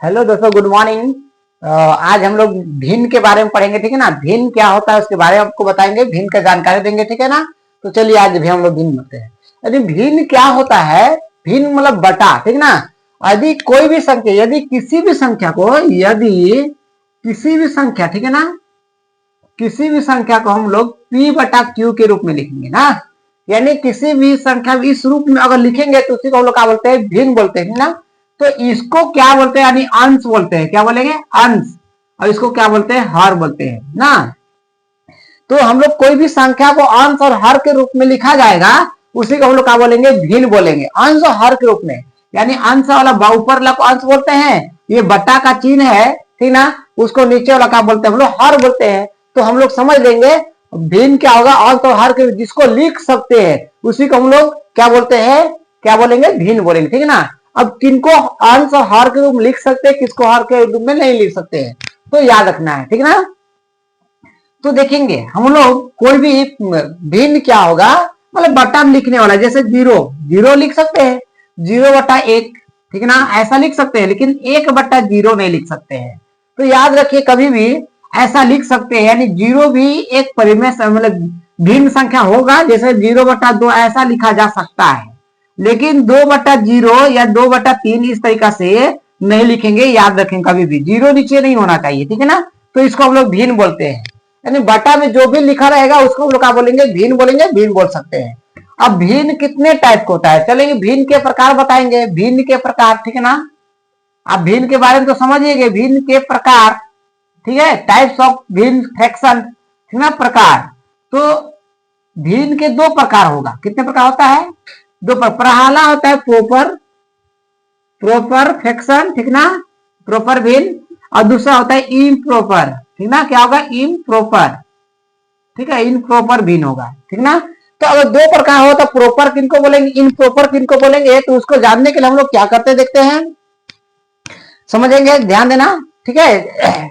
Hello दोस्तों, good morning. आज हम लोग भिन्न के बारे में पढ़ेंगे, ठीक है ना। भिन्न क्या होता है उसके बारे में आपको बताएंगे, भिन्न का जानकारी देंगे, ठीक है ना। तो चलिए आज भी हम लोग भिन्न होते हैं। यदि भिन्न क्या होता है, भिन्न मतलब बटा, ठीक ना। यदि कोई भी संख्या, यदि किसी भी संख्या को, यदि किसी भी संख्या, ठीक है ना, किसी भी संख्या को हम लोग p बटा q के रूप में लिखेंगे ना, यानी किसी भी संख्या इस रूप में अगर लिखेंगे तो उसी को हम लोग क्या बोलते हैं, भिन्न बोलते हैं ना। तो इसको क्या बोलते हैं, यानी अंश बोलते हैं। क्या बोलेंगे, अंश। और इसको क्या बोलते हैं, हर बोलते हैं ना। तो हम लोग कोई भी संख्या को अंश और हर के रूप में लिखा जाएगा, उसी को हम लोग क्या बोलेंगे, भिन्न बोलेंगे, अंश और हर के रूप में। यानी अंश वाला ऊपर वाला को अंश बोलते हैं, ये बटा का चिन्ह है, ठीक ना, उसको नीचे वाला क्या बोलते हैं, हम लोग हर बोलते हैं। तो हम लोग समझ लेंगे भिन्न क्या होगा, अंश और हर के जिसको लिख सकते हैं उसी को हम लोग क्या बोलते हैं, क्या बोलेंगे, भिन्न बोलेंगे, ठीक है ना। अब किनको अंश और हर के रूप में लिख सकते हैं, किसको हर के रूप में नहीं लिख सकते हैं, तो याद रखना है, ठीक ना। तो देखेंगे हम लोग कोई भी भिन्न क्या होगा, मतलब बटा में लिखने वाला, जैसे जीरो, जीरो लिख सकते हैं, 0/1, ठीक है ना, ऐसा लिख सकते हैं, लेकिन 1/0 नहीं लिख सकते हैं। तो याद रखिए कभी भी ऐसा लिख सकते हैं, यानी जीरो भी एक परिमेय मतलब भिन्न संख्या होगा, जैसे 0/2 ऐसा लिखा जा सकता है, लेकिन 2/0 या 2/3 इस तरीका से नहीं लिखेंगे। याद रखें कभी भी जीरो नीचे नहीं होना चाहिए, ठीक है ना। तो इसको हम लोग भिन्न बोलते हैं, यानी बटा में जो भी लिखा रहेगा उसको हम लोग क्या बोलेंगे, भिन्न बोलेंगे, भिन्न बोल सकते हैं। अब भिन्न कितने टाइप का होता है, चलेंगे भिन्न के प्रकार बताएंगे, भिन्न के प्रकार, ठीक है ना। आप भिन्न के बारे में तो समझिएगा, भिन्न के प्रकार, ठीक है, टाइप्स ऑफ भिन्न फ्रैक्शन, ठीक ना, प्रकार। तो भिन्न के दो प्रकार होगा, कितने प्रकार होता है, दो प्रकार। पहला होता है प्रोपर, प्रोपर फ्रैक्शन, ठीक ना, प्रोपर भिन्न। और दूसरा होता है इम्प्रॉपर, ठीक ना, क्या होगा, इम्प्रॉपर, ठीक है, इम्प्रॉपर भिन्न होगा, ठीक ना। तो अगर दो प्रकार हो तो प्रॉपर किनको बोलेंगे, इम्प्रॉपर किनको बोलेंगे, तो उसको जानने के लिए हम लोग क्या करते देखते हैं, समझेंगे, ध्यान देना, ठीक है।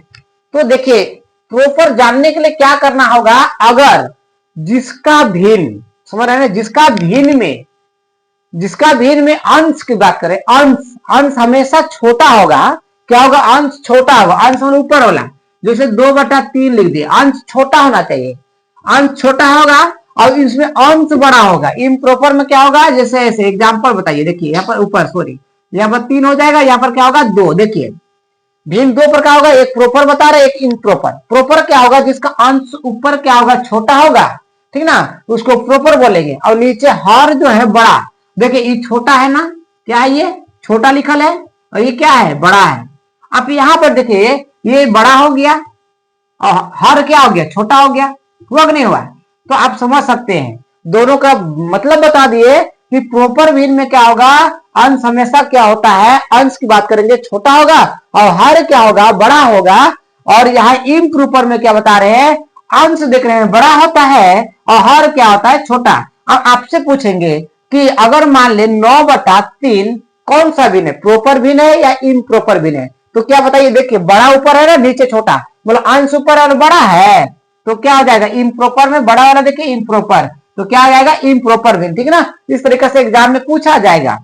तो देखिए प्रॉपर जानने के लिए क्या करना होगा, अगर जिसका भिन्न, समझ रहे हैं, जिसका भिन्न में अंश की बात करें, अंश, अंश हमेशा छोटा होगा, क्या होगा, अंश छोटा होगा, अंश ऊपर वाला, जैसे 2/3 लिख दिए, अंश छोटा होना चाहिए, अंश छोटा होगा और इसमें अंश बड़ा होगा। इम्प्रॉपर में क्या होगा, जैसे ऐसे एग्जांपल बताइए, देखिए यहाँ पर ऊपर, सॉरी, यहाँ पर 3 हो जाएगा, यहाँ पर क्या होगा, 2। देखिए भिन्न दो प्रकार होगा, एक प्रॉपर बता रहे, एक इम्प्रॉपर। प्रॉपर क्या होगा, जिसका अंश ऊपर क्या होगा, छोटा होगा, ठीक ना, उसको प्रॉपर बोलेंगे। और नीचे हर जो है बड़ा, देखिए ये छोटा है ना, क्या है, ये छोटा लिखल है, और ये क्या है, बड़ा है। अब यहाँ पर देखिए ये बड़ा हो गया और हर क्या हो गया, छोटा हो गया, हुआ कि नहीं हुआ। तो आप समझ सकते हैं, दोनों का मतलब बता दिए कि प्रॉपर भिन्न में क्या होगा, अंश हमेशा क्या होता है, अंश की बात करेंगे छोटा होगा, और हर क्या होगा, बड़ा होगा। और यहाँ इम्प्रॉपर में क्या बता रहे हैं, अंश देख रहे हैं बड़ा होता है और हर क्या होता है, छोटा। अब आपसे पूछेंगे कि अगर मान ले 9/3 कौन सा भिन्न है, प्रॉपर भिन्न है या इम्प्रॉपर भिन्न है, तो क्या बताइए, देखिए बड़ा ऊपर है ना, नीचे छोटा, मतलब अंश ऊपर और बड़ा है, तो क्या हो जाएगा, इम्प्रॉपर में बड़ा वाला देखिए इम्प्रॉपर, तो क्या आ जाएगा, इम्प्रॉपर भिन्न, ठीक है ना। इस तरीके से एग्जाम में पूछा जाएगा।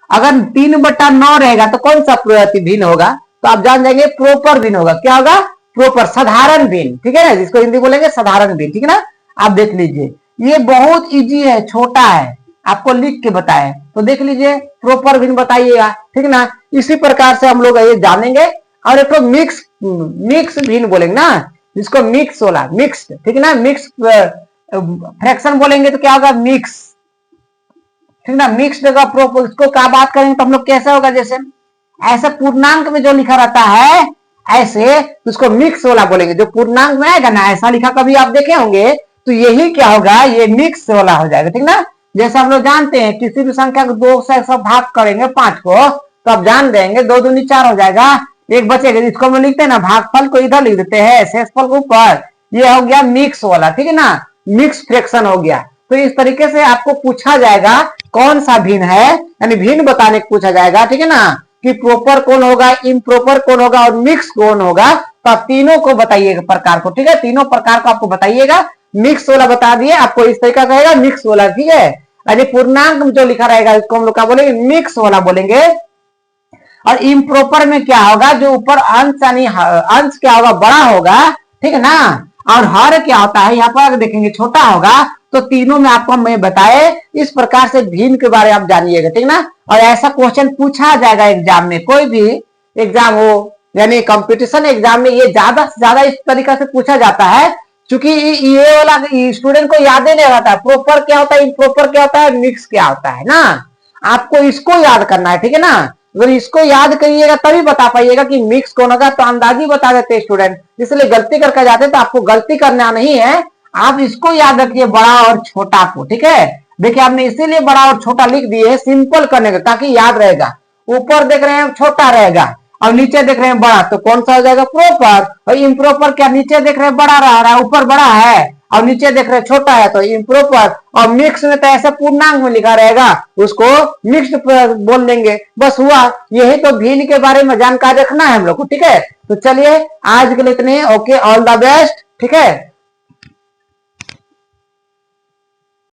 अगर 3/9 रहेगा तो कौन सा भिन्न होगा, तो आप जान जाएंगे प्रॉपर भिन्न होगा, क्या होगा, प्रॉपर, साधारण भिन्न, ठीक है ना, जिसको हिंदी बोलेंगे साधारण भिन्न, ठीक है ना। आप देख लीजिए ये बहुत इजी है, छोटा है, आपको लिख के बताए, तो देख लीजिए प्रॉपर भिन्न बताइएगा, ठीक ना। इसी प्रकार से हम लोग ये जानेंगे। और एक तो मिक्स, मिक्स भिन्न बोलेंगे ना, जिसको मिक्स वाला, मिक्स, ठीक है ना, मिक्स फ्रैक्शन बोलेंगे तो क्या होगा, मिक्स, ठीक ना, मिक्स जगह प्रॉपर, इसको क्या बात करेंगे तो हम लोग कैसा होगा, जैसे ऐसे पूर्णांक में जो लिखा रहता है ऐसे उसको मिक्स वाला बोलेंगे, जो पूर्णांक में आएगा ना ऐसा लिखा कभी आप देखे होंगे, तो यही क्या होगा, ये मिक्स वाला हो जाएगा, ठीक ना। जैसे हम लोग जानते हैं किसी भी संख्या को 2 से सब भाग करेंगे 5 को, तो आप जान देंगे 2 दूनी 4 हो जाएगा, एक बचेगा, इसको हम लिखते हैं ना, भागफल को इधर लिख देते हैं, शेषफल को ऊपर, ये हो गया मिक्स वाला, ठीक है ना, मिक्स फ्रैक्शन हो गया। तो इस तरीके से आपको पूछा जाएगा कौन सा भिन्न है, यानी भिन्न बताने को पूछा जाएगा, ठीक है ना, कि प्रॉपर कौन होगा, इम्प्रॉपर कौन होगा और मिक्स कौन होगा। तो आप तीनों को बताइएगा प्रकार को, ठीक है, तीनों प्रकार को आपको बताइएगा। मिक्स वाला बता दिए आपको, इस तरीका कहेगा मिक्स वाला, ठीक है। अरे पूर्णांक में जो लिखा रहेगा इसको हम लोग क्या बोलेंगे, मिक्स वाला बोलेंगे। और इम्प्रॉपर में क्या होगा, जो ऊपर अंश यानी अंश क्या होगा, बड़ा होगा, ठीक है ना। और हर क्या होता है, यहाँ पर अगर देखेंगे छोटा होगा, तो तीनों में आपको मैं बताए इस प्रकार से भिन्न के बारे में आप जानिएगा, ठीक ना। और ऐसा क्वेश्चन पूछा जाएगा एग्जाम में, कोई भी एग्जाम हो, यानी कंपटीशन एग्जाम में ये ज्यादा से ज्यादा इस तरीका से पूछा जाता है, क्योंकि ये वाला स्टूडेंट को याद ही नहीं रहता प्रॉपर क्या होता है, इम्प्रॉपर क्या होता है, मिक्स क्या होता है ना। आपको इसको याद करना है, ठीक है ना। अगर इसको याद करिएगा तभी बता पाइएगा कि मिक्स कौन होगा, तो अंदाजी बता देते स्टूडेंट, इसलिए गलती करके जाते। तो आपको गलती करना नहीं है, आप इसको याद रखिए, बड़ा और छोटा को, ठीक है। देखिए आपने इसीलिए बड़ा और छोटा लिख दिए सिंपल करने का, ताकि याद रहेगा। ऊपर देख रहे हैं छोटा रहेगा और नीचे देख रहे हैं बड़ा, तो कौन सा हो जाएगा, प्रॉपर। और इम्प्रॉपर क्या, नीचे देख रहे हैं बड़ा रह रहा है, ऊपर बड़ा है और नीचे देख रहे हैं छोटा है, तो इम्प्रॉपर। और मिक्स में तो ऐसे पूर्णांक में लिखा रहेगा, उसको मिक्स्ड बोल देंगे, बस हुआ। यही तो भिन्न के बारे में जानकारी रखना है हम लोग को, ठीक है। तो चलिए आज के लिए इतने, ओके, ऑल द बेस्ट, ठीक है।